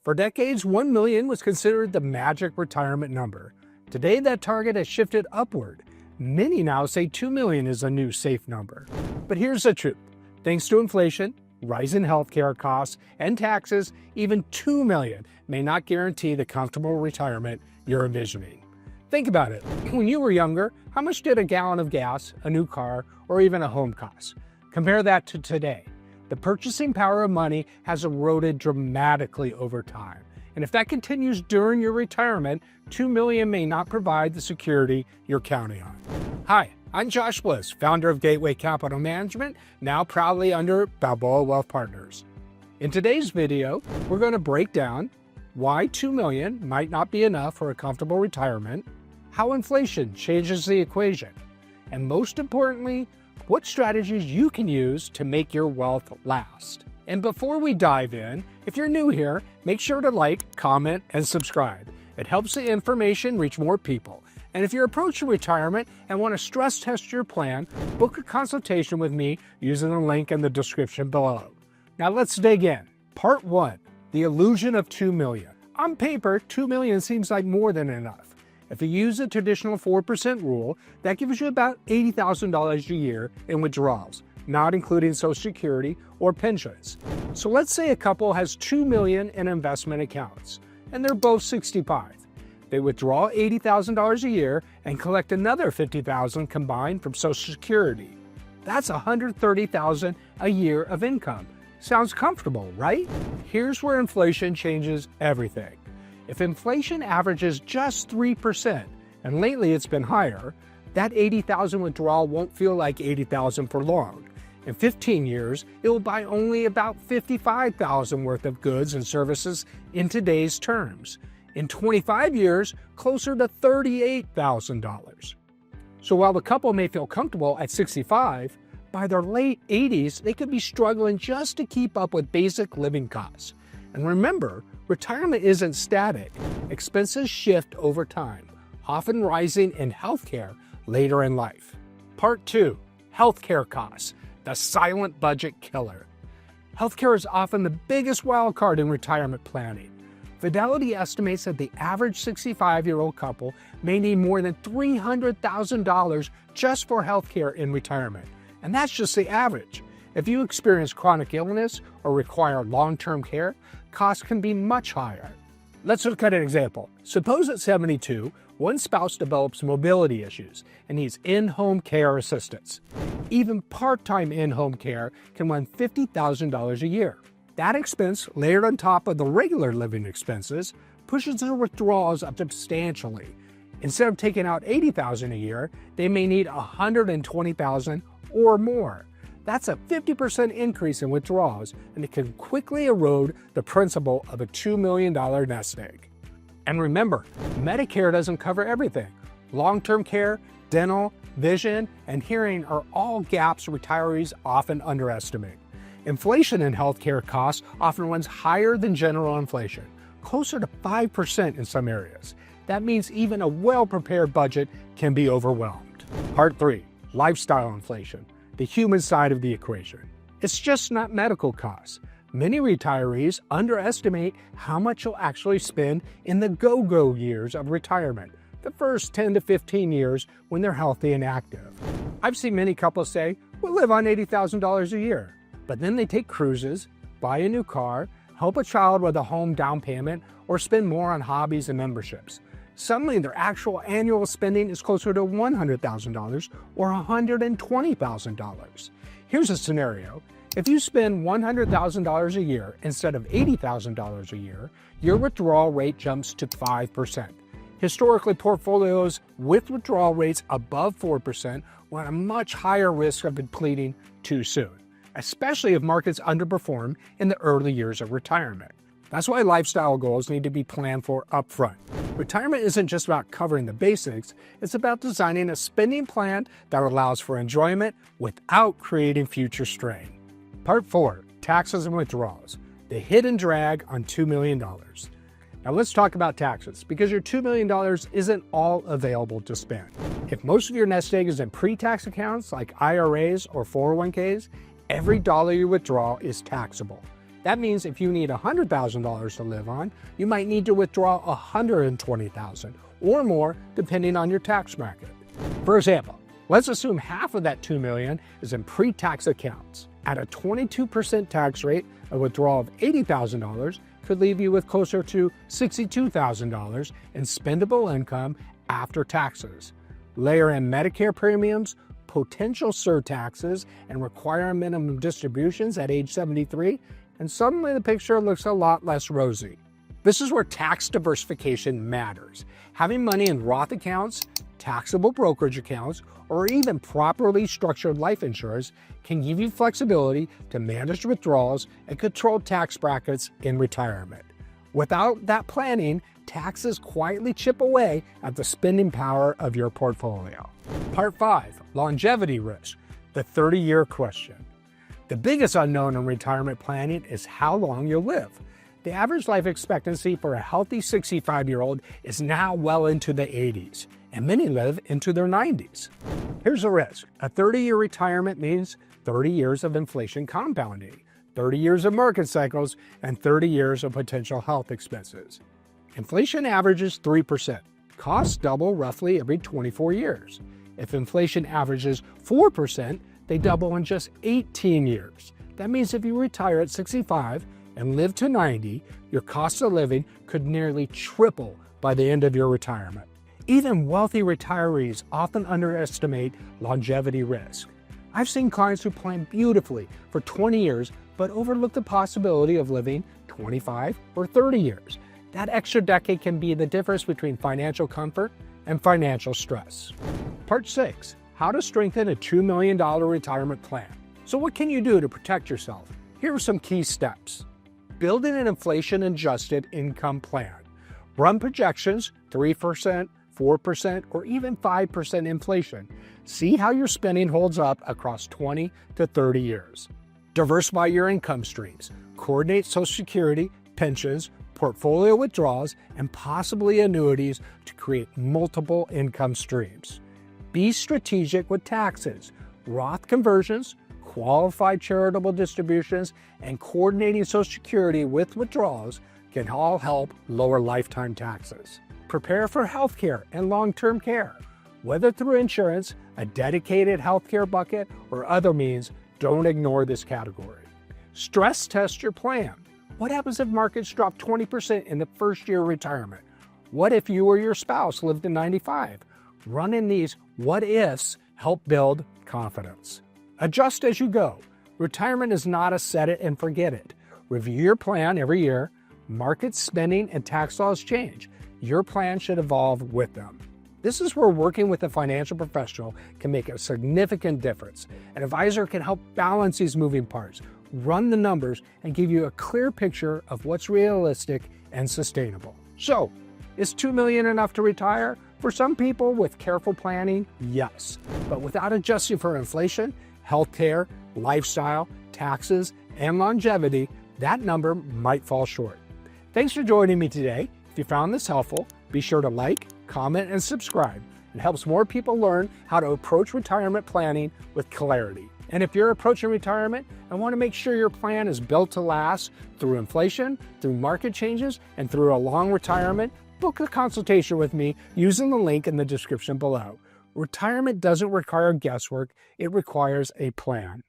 For decades, 1 million was considered the magic retirement number. Today, that target has shifted upward. Many now say 2 million is a new safe number. But here's the truth. Thanks to inflation, rising healthcare costs, and taxes, even 2 million may not guarantee the comfortable retirement you're envisioning. Think about it. When you were younger, how much did a gallon of gas, a new car, or even a home cost? Compare that to today. The purchasing power of money has eroded dramatically over time. And if that continues during your retirement, 2 million may not provide the security you're counting on. Hi, I'm Josh Bliss, founder of Gateway Capital Management, now proudly under Balboa Wealth Partners. In today's video, we're going to break down why 2 million might not be enough for a comfortable retirement, how inflation changes the equation, and most importantly, what strategies you can use to make your wealth last. And before we dive in, if you're new here, make sure to like, comment, and subscribe. It helps the information reach more people. And if you're approaching retirement and want to stress test your plan, book a consultation with me using the link in the description below. Now let's dig in. Part 1, the illusion of 2 million. On paper, 2 million seems like more than enough. If you use the traditional 4% rule, that gives you about $80,000 a year in withdrawals, not including Social Security or pensions. So let's say a couple has 2 million in investment accounts, and they're both 65. They withdraw $80,000 a year and collect another $50,000 combined from Social Security. That's $130,000 a year of income. Sounds comfortable, right? Here's where inflation changes everything. If inflation averages just 3%, and lately it's been higher, that $80,000 withdrawal won't feel like $80,000 for long. In 15 years, it will buy only about $55,000 worth of goods and services in today's terms. In 25 years, closer to $38,000. So while the couple may feel comfortable at 65, by their late 80s, they could be struggling just to keep up with basic living costs. And remember, retirement isn't static. Expenses shift over time, often rising in healthcare later in life. Part 2, healthcare costs, the silent budget killer. Healthcare is often the biggest wild card in retirement planning. Fidelity estimates that the average 65-year-old couple may need more than $300,000 just for healthcare in retirement. And that's just the average. If you experience chronic illness or require long-term care, costs can be much higher. Let's look at an example. Suppose at 72, one spouse develops mobility issues and needs in-home care assistance. Even part-time in-home care can run $50,000 a year. That expense, layered on top of the regular living expenses, pushes their withdrawals up substantially. Instead of taking out $80,000 a year, they may need $120,000 or more. That's a 50% increase in withdrawals, and it can quickly erode the principal of a $2 million nest egg. And remember, Medicare doesn't cover everything. Long-term care, dental, vision, and hearing are all gaps retirees often underestimate. Inflation in healthcare costs often runs higher than general inflation, closer to 5% in some areas. That means even a well-prepared budget can be overwhelmed. Part 3, lifestyle inflation. The human side of the equation. It's just not medical costs. Many retirees underestimate how much you'll actually spend in the go-go years of retirement, the first 10 to 15 years when they're healthy and active. I've seen many couples say, we'll live on $80,000 a year, but then they take cruises, buy a new car, help a child with a home down payment, or spend more on hobbies and memberships. Suddenly, their actual annual spending is closer to $100,000 or $120,000. Here's a scenario. If you spend $100,000 a year instead of $80,000 a year, your withdrawal rate jumps to 5%. Historically, portfolios with withdrawal rates above 4% run a much higher risk of depleting too soon, especially if markets underperform in the early years of retirement. That's why lifestyle goals need to be planned for upfront. Retirement isn't just about covering the basics, it's about designing a spending plan that allows for enjoyment without creating future strain. Part 4, taxes and withdrawals, the hidden drag on $2 million. Now let's talk about taxes, because your $2 million isn't all available to spend. If most of your nest egg is in pre-tax accounts like IRAs or 401ks, every dollar you withdraw is taxable. That means if you need $100,000 to live on, you might need to withdraw $120,000 or more depending on your tax bracket. For example, let's assume half of that $2 million is in pre-tax accounts. At a 22% tax rate, a withdrawal of $80,000 could leave you with closer to $62,000 in spendable income after taxes. Layer in Medicare premiums, potential surtaxes, and require minimum distributions at age 73, and suddenly the picture looks a lot less rosy. This is where tax diversification matters. Having money in Roth accounts, taxable brokerage accounts, or even properly structured life insurance can give you flexibility to manage withdrawals and control tax brackets in retirement. Without that planning, taxes quietly chip away at the spending power of your portfolio. Part 5, longevity risk, the 30-year question. The biggest unknown in retirement planning is how long you'll live. The average life expectancy for a healthy 65-year-old is now well into the 80s, and many live into their 90s. Here's the risk. A 30-year retirement means 30 years of inflation compounding, 30 years of market cycles, and 30 years of potential health expenses. Inflation averages 3%. Costs double roughly every 24 years. If inflation averages 4%, they double in just 18 years. That means if you retire at 65 and live to 90, your cost of living could nearly triple by the end of your retirement. Even wealthy retirees often underestimate longevity risk. I've seen clients who plan beautifully for 20 years but overlook the possibility of living 25 or 30 years. That extra decade can be the difference between financial comfort and financial stress. Part 6, how to strengthen a $2 million retirement plan. So what can you do to protect yourself? Here are some key steps. Building an inflation-adjusted income plan. Run projections, 3%, 4%, or even 5% inflation. See how your spending holds up across 20 to 30 years. Diversify your income streams. Coordinate Social Security, pensions, portfolio withdrawals, and possibly annuities to create multiple income streams. Be strategic with taxes. Roth conversions, qualified charitable distributions, and coordinating Social Security with withdrawals can all help lower lifetime taxes. Prepare for healthcare and long-term care. Whether through insurance, a dedicated healthcare bucket, or other means, don't ignore this category. Stress test your plan. What happens if markets drop 20% in the first year of retirement? What if you or your spouse lived to 95? Running these what-ifs help build confidence. Adjust as you go. Retirement is not a set it and forget it. Review your plan every year. Market spending and tax laws change. Your plan should evolve with them. This is where working with a financial professional can make a significant difference. An advisor can help balance these moving parts, run the numbers, and give you a clear picture of what's realistic and sustainable. So, is $2 million enough to retire? For some people, with careful planning, yes. But without adjusting for inflation, healthcare, lifestyle, taxes, and longevity, that number might fall short. Thanks for joining me today. If you found this helpful, be sure to like, comment, and subscribe. It helps more people learn how to approach retirement planning with clarity. And if you're approaching retirement and want to make sure your plan is built to last through inflation, through market changes, and through a long retirement, book a consultation with me using the link in the description below. Retirement doesn't require guesswork, it requires a plan.